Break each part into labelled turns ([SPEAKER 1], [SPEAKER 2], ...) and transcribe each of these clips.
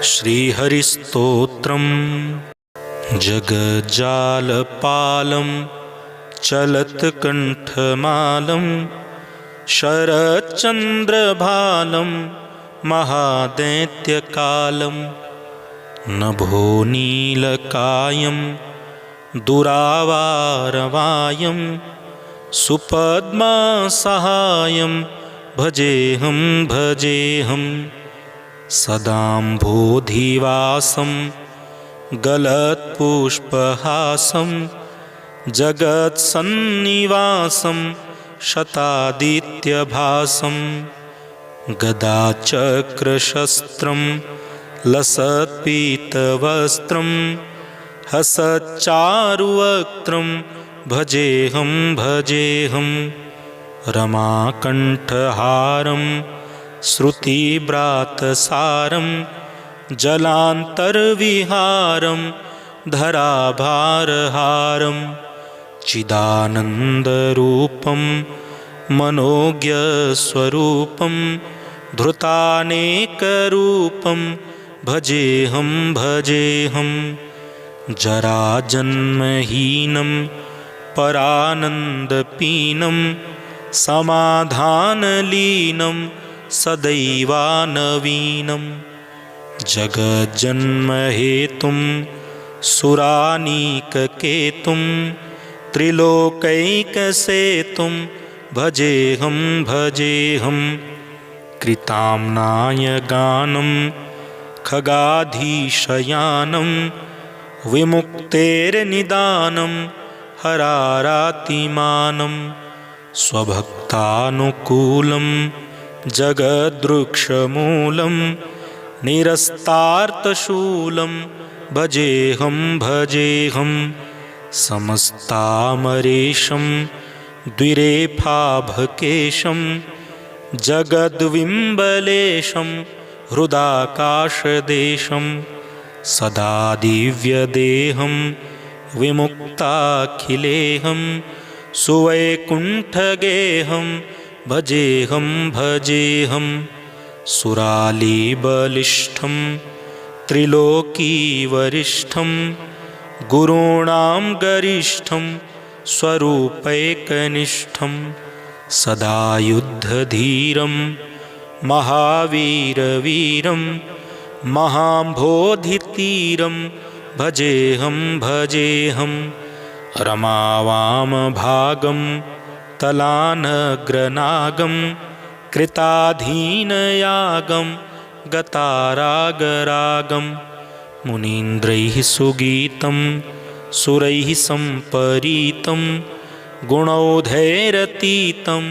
[SPEAKER 1] श्रीहरिस्तोत्रम् जगज्जालपालं चलत्कण्ठमालं शरच्चन्द्रभालं महादैत्यकालं नभोनीलकायं दुरावारवायं सुपद्मासहायं भजेऽहं सदाम्भोधिवासं गलत्पुष्पहासं जगत्सन्निवासं शतादित्यभासं गदाचक्रशस्त्रं लसत्पीतवस्त्रं हसच्चारुवक्त्रं भजेऽहं रमाकण्ठहारं श्रुतिव्रातसारं जलान्तर्विहारं धराभारहारं चिदानन्दरूपं मनोज्ञस्वरूपं धृतानेकरूपं भजेऽहं जराजन्महीनं परानन्दपीनं समाधानलीनं सदैवानवीनं जगज्जन्महेतुं सुरानीककेतुं त्रिलोकैकसेतुं भजेऽहं कृताम्नाय गानं खगाधीशयानं विमुक्तेर्निदानं हरारातिमानं स्वभक्तानुकूलं जगद्वृक्षमूलं निरस्तार्तशूलं भजेऽहं समस्तामरेशं द्विरेफाभकेशं जगद्विम्बलेशं हृदाकाशदेशं सदा दिव्यदेहं विमुक्ताखिलेहं सुवैकुण्ठगेहं भजेऽहं सुरालीबलिष्ठं त्रिलोकीवरिष्ठं गुरूणां गरिष्ठं स्वरूपैकनिष्ठं सदा युद्धधीरं महावीरवीरं महाम्भोधितीरं भजेऽहं रमावामभागं तलानग्रनागं कृताधीनयागं गतारागरागं मुनीन्द्रैः सुगीतं सुरैः सम्परीतं गुणौधैरतीतं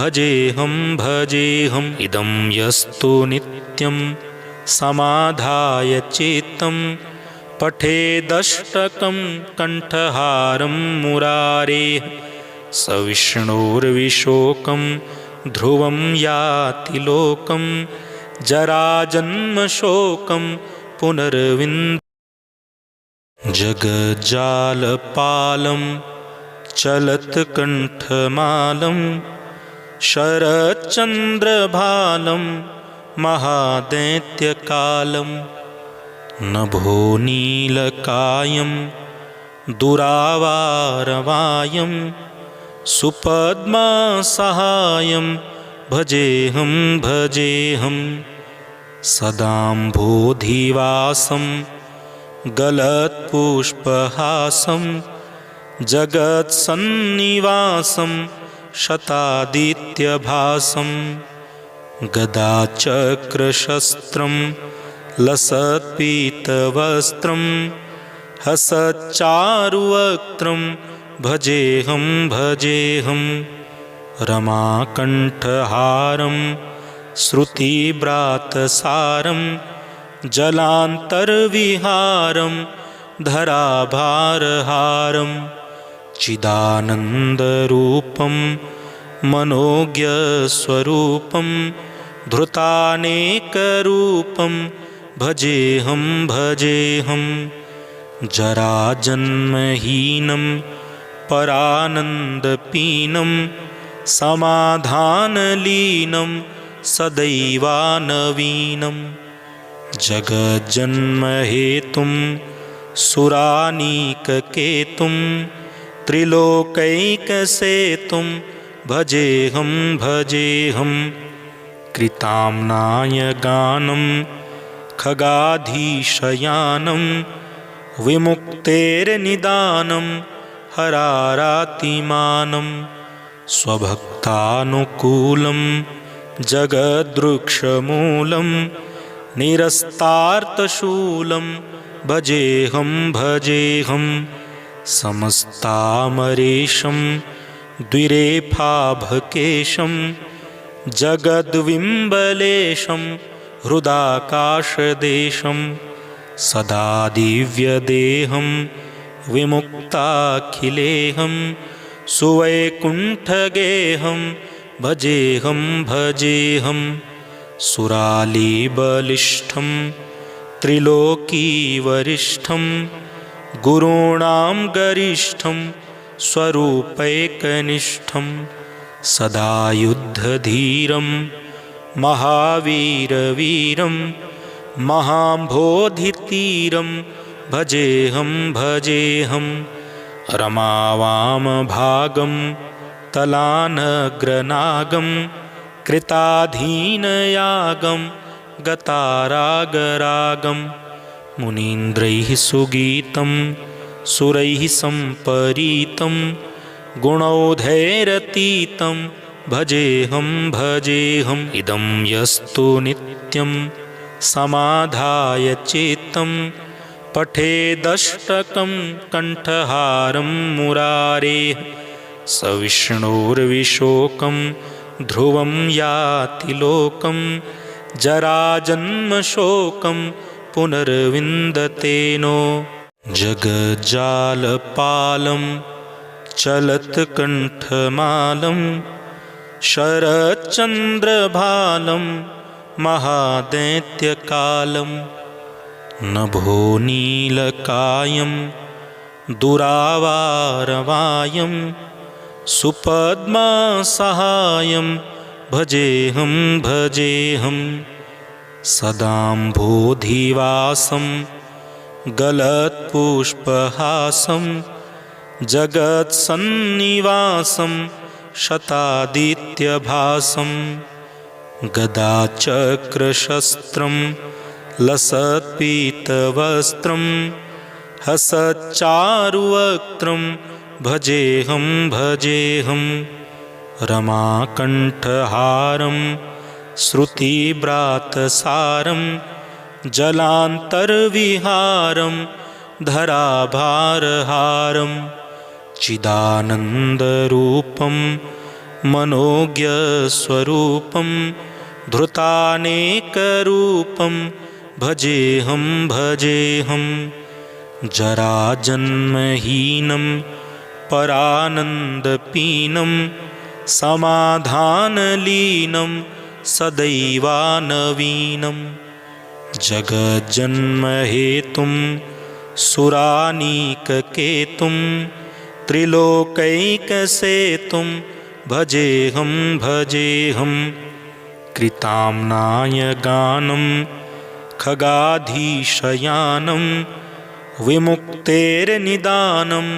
[SPEAKER 1] भजेऽहं इदं यस्तु नित्यं समाधाय चित्तं पठेदष्टकं कण्ठहारं मुरारेः स विष्णोर्विशोकं ध्रुवं याति लोकं जराजन्मशोकं पुनर्विन्द जगज्जालपालं चलत्कण्ठमालं शरच्चन्द्रभालं महादैत्यकालं नभोनीलकायं दुरावारवायं सुपद्मासहायं भजेऽहं सदाम्भोधिवासं गलत्पुष्पहासं जगत्सन्निवासं शतादित्यभासं गदाचक्रशस्त्रं लसत्पीतवस्त्रं हसच्चारुवक्त्रं भजेऽहं रमाकण्ठहारं श्रुतिव्रातसारं जलान्तर्विहारं धराभारहारं चिदानन्दरूपं मनोज्ञस्वरूपं धृतानेकरूपं भजेऽहं जराजन्महीनं परानन्दपीनं समाधानलीनं सदैवानवीनं जगज्जन्महेतुं सुरानीककेतुं त्रिलोकैकसेतुं भजेऽहं भजेऽहं कृताम्नाय गानं खगाधीशयानं विमुक्तेर्निदानं हरारातिमानं स्वभक्तानुकूलं जगद्वृक्षमूलं निरस्तार्तशूलं भजेऽहं भजेऽहं समस्तामरेशं द्विरेफाभकेशं जगद्विम्बलेशं हृदाकाशदेशं सदा दिव्यदेहं विमुक्ताखिलेहं सुवैकुण्ठगेहं भजेऽहं भजेऽहं सुरालीबलिष्ठं त्रिलोकीवरिष्ठं गुरूणां गरिष्ठं स्वरूपैकनिष्ठं सदा युद्धधीरं महावीरवीरं महाम्भोधितीरं भजेऽहं भजेऽहं रमावामभागं तलानग्रनागं कृताधीनयागं गतारागरागं मुनीन्द्रैः सुगीतं सुरैः सम्परीतं गुणौधैरतीतं भजेऽहं भजेऽहम् इदं यस्तु नित्यं समाधाय चित्तं पठेदष्टकं कण्ठहारं मुरारेः स विष्णोर्विशोकं ध्रुवं याति लोकं जराजन्मशोकं पुनर्विन्दते नो जगज्जालपालं चलत्कण्ठमालं शरच्चन्द्रभालं महादैत्यकालं नभोनीलकायं दुरावारवायं सुपद्मासहायं भजेऽहं भजेऽहं सदाम्भोधिवासं गलत्पुष्पहासं जगत्सन्निवासं शतादित्यभासं गदाचक्रशस्त्रं लसत्पीतवस्त्रं हसच्चारुवक्त्रं भजेऽहं भजेऽहं रमाकण्ठहारं श्रुतिव्रातसारं जलान्तर्विहारं धराभारहारं चिदानन्दरूपं मनोज्ञस्वरूपं धृतानेकरूपं भजेऽहं भजेऽहं जराजन्महीनं परानन्दपीनं समाधानलीनं सदैवानवीनं जगज्जन्महेतुं सुरानीककेतुं त्रिलोकैकसेतुं भजेऽहं भजेऽहं कृताम्नाय गानं खगाधीशयानं विमुक्तेर्निदानं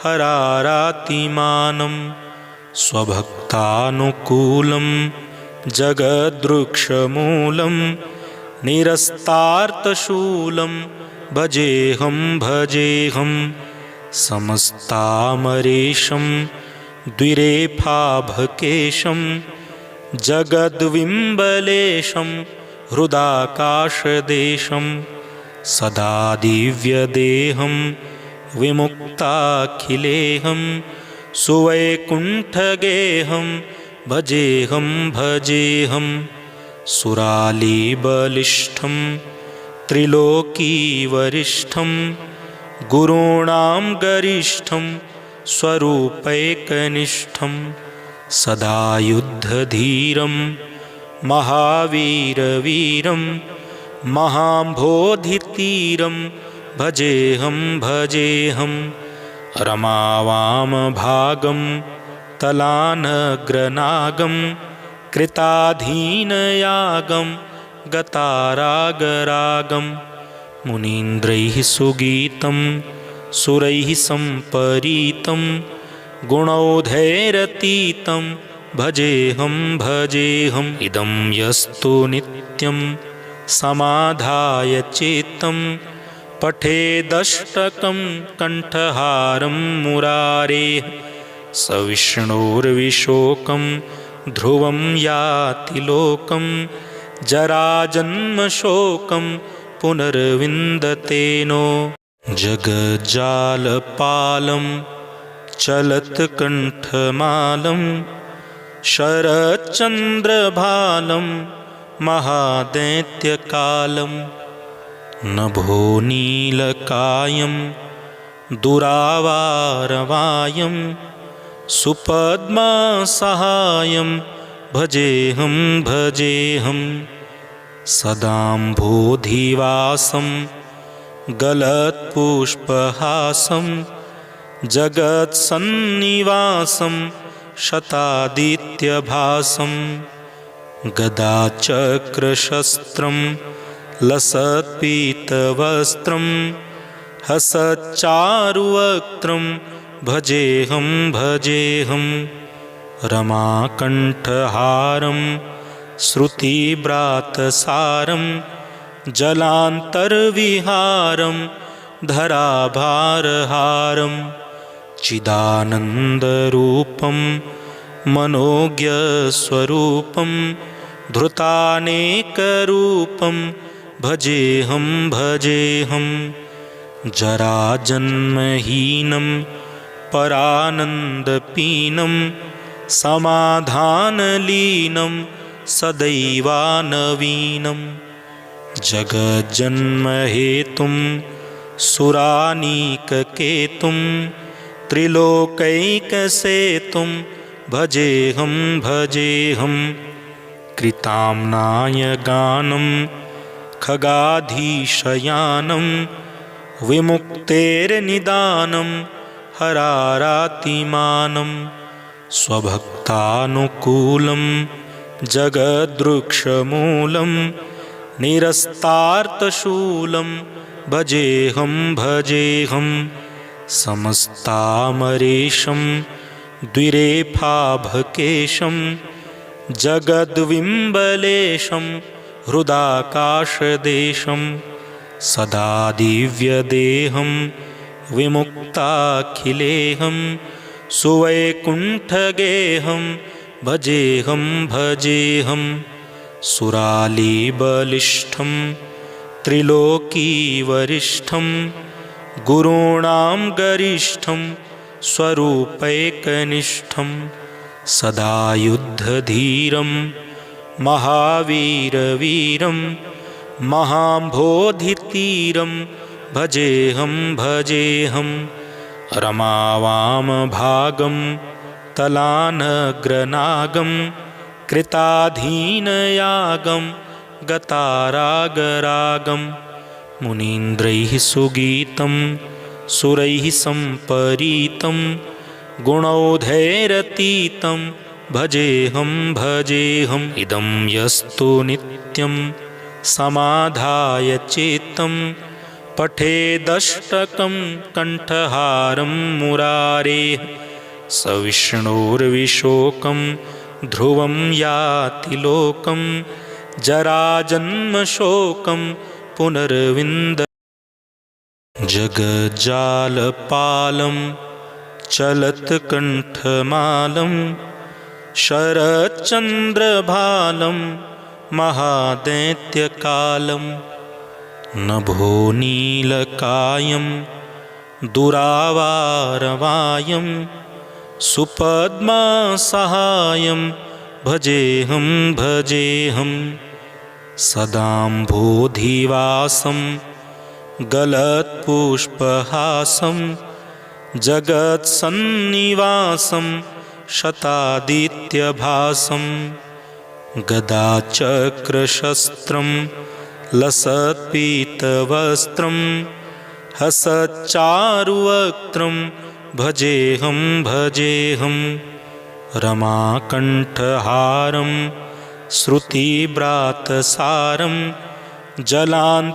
[SPEAKER 1] हरारातिमानं स्वभक्तानुकूलं जगद्वृक्षमूलं निरस्तार्तशूलं भजेऽहं भजेऽहं समस्तामरेशं द्विरेफाभकेशं जगद्विम्बलेशं हृदाकाशदेशं सदा दिव्यदेहं विमुक्ताखिलेहं सुवैकुण्ठगेहं भजेऽहं भजेऽहं सुरालीबलिष्ठं त्रिलोकीवरिष्ठं गुरूणां गरिष्ठं स्वरूपैकनिष्ठं सदा युद्धधीरं महावीरवीरं महाम्भोधितीरं भजेऽहं भजेऽहं रमावामभागं तलानग्रनागं कृताधीनयागं गतारागरागं मुनीन्द्रैः सुगीतं सुरैः सम्परीतं गुणौघैरतीतं भजेऽहं भजेऽहम् इदं यस्तु नित्यं समाधाय चित्तं पठेदष्टकं कण्ठहारं मुरारेः स विष्णोर्विशोकं ध्रुवं याति लोकं जराजन्मशोकं पुनर्विन्दतेनो जगज्जालपालं चलत्कण्ठमालं शरच्चन्द्रभालं महादैत्यकालं नभोनीलकायं दुरावारवायं सुपद्मासहायं भजेऽहं भजेऽहं सदाम्भोधिवासं गलत्पुष्पहासं जगत्सन्निवासं शतादित्यभासं गदाचक्रशस्त्रं लसत्पीतवस्त्रं हसच्चारुवक्त्रं भजेऽहं भजेऽहं रमाकण्ठहारं श्रुतिव्रातसारं जलान्तर्विहारं धराभारहारं चिदानन्दरूपं मनोज्ञस्वरूपं धृतानेकरूपं भजेऽहं भजेऽहं जराजन्महीनं परानन्दपीनं समाधानलीनं सदैवानवीनं जगज्जन्महेतुं सुरानीककेतुं त्रिलोकैकसेतुं भजेऽहं भजेऽहं कृताम्नाय गानं खगाधीशयानं विमुक्तेर्निदानं हरारातिमानं स्वभक्तानुकूलं जगद्वृक्षमूलं निरस्तार्तशूलं भजेऽहं भजेऽहं समस्तामरेशं द्विरेफाभकेशं जगद्विम्बलेशं हृदाकाशदेशं सदा दिव्यदेहं विमुक्ताखिलेहं सुवैकुण्ठगेहं भजेऽहं भजेऽहं सुरालीबलिष्ठं त्रिलोकीवरिष्ठं गुरूणां गरिष्ठं स्वरूपैकनिष्ठं सदा युद्धधीरं महावीरवीरं महाम्भोधितीरं भजेऽहं भजेऽहं रमावामभागं तलानग्रनागं कृताधीनयागं गतारागरागं मुनीन्द्रैः सुगीतं सुरैः सम्परीतं गुणौघैरतीतं भजेऽहं भजेऽहम् इदं यस्तु नित्यं समाधाय चित्तं पठेदष्टकं कण्ठहारं मुरारेः स विष्णोर्विशोकं ध्रुवं याति लोकं जराजन्मशोकं पुनर्विन्द जगज्जालपालं चलत्कण्ठमालं शरच्चन्द्रभालं महादैत्यकालं नभोनीलकायं दुरावारवायं सुपद्मासहायं भजेऽहं भजेऽहं सदाम्भोधिवासं गलत्पुष्पहासं जगत्सन्निवासं शतादित्यभासं गदाचक्रशस्त्रं लसत्पीतवस्त्रं हसच्चारुवक्त्रं भजेऽहं भजेऽहं रमाकण्ठहारं श्रुतिव्रातसारं जलान्तर्विहारं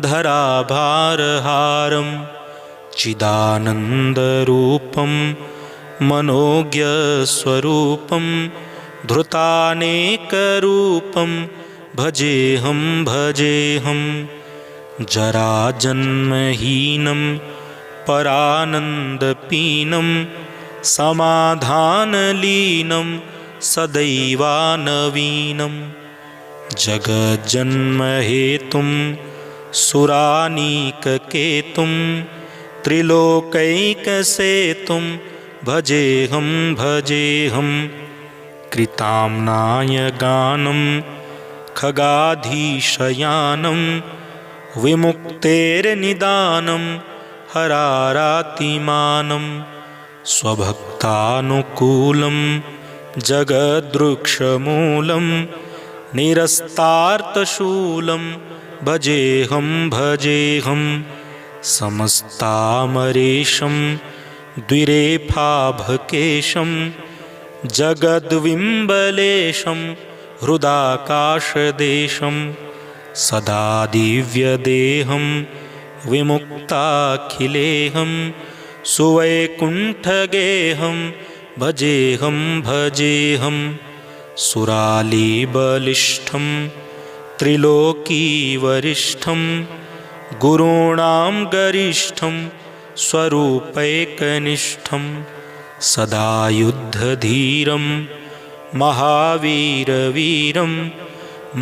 [SPEAKER 1] धराभारहारं चिदानन्दरूपं मनोज्ञस्वरूपं धृतानेकरूपं भजेऽहं भजेऽहं जराजन्महीनं परानन्दपीनं समाधानलीनं सदैवानवीनं जगज्जन्महेतुं सुरानीककेतुं त्रिलोकैकसेतुं भजेऽहं भजेऽहं कृताम्नाय गानं खगाधीशयानं विमुक्तेर्निदानं हरारातिमानं स्वभक्तानुकूलं जगद्वृक्षमूलं निरस्तार्तशूलं भजेऽहं भजेऽहं समस्तामरेशं द्विरेफाभकेशं जगद्विम्बलेशं हृदाकाशदेशं सदा दिव्यदेहं विमुक्ताखिलेहं सुवैकुण्ठगेहं भजेऽहं भजेऽहं सुरालीबलिष्ठं त्रिलोकीवरिष्ठं गुरूणां गरिष्ठं स्वरूपैकनिष्ठं सदा युद्धधीरं महावीरवीरं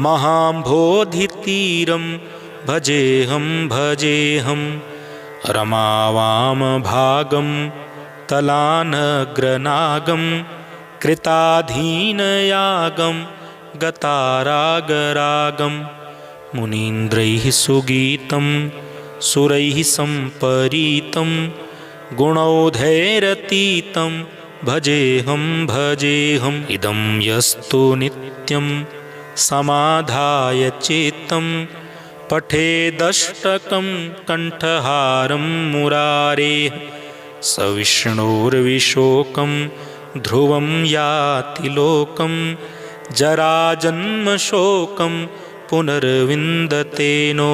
[SPEAKER 1] महाम्भोधितीरं भजेऽहं भजेऽहं रमावामभागं तलानग्रनागं कृताधीनयागं गतारागरागं मुनीन्द्रैः सुगीतं सुरैः सम्परीतं गुणौधैरतीतं भजेऽहं भजेऽहम् इदं यस्तु नित्यं समाधाय चेत्तं पठेदष्टकं कण्ठहारं मुरारेः स विष्णोर्विशोकं ध्रुवं याति लोकं जराजन्मशोकं पुनर्विन्दते नो।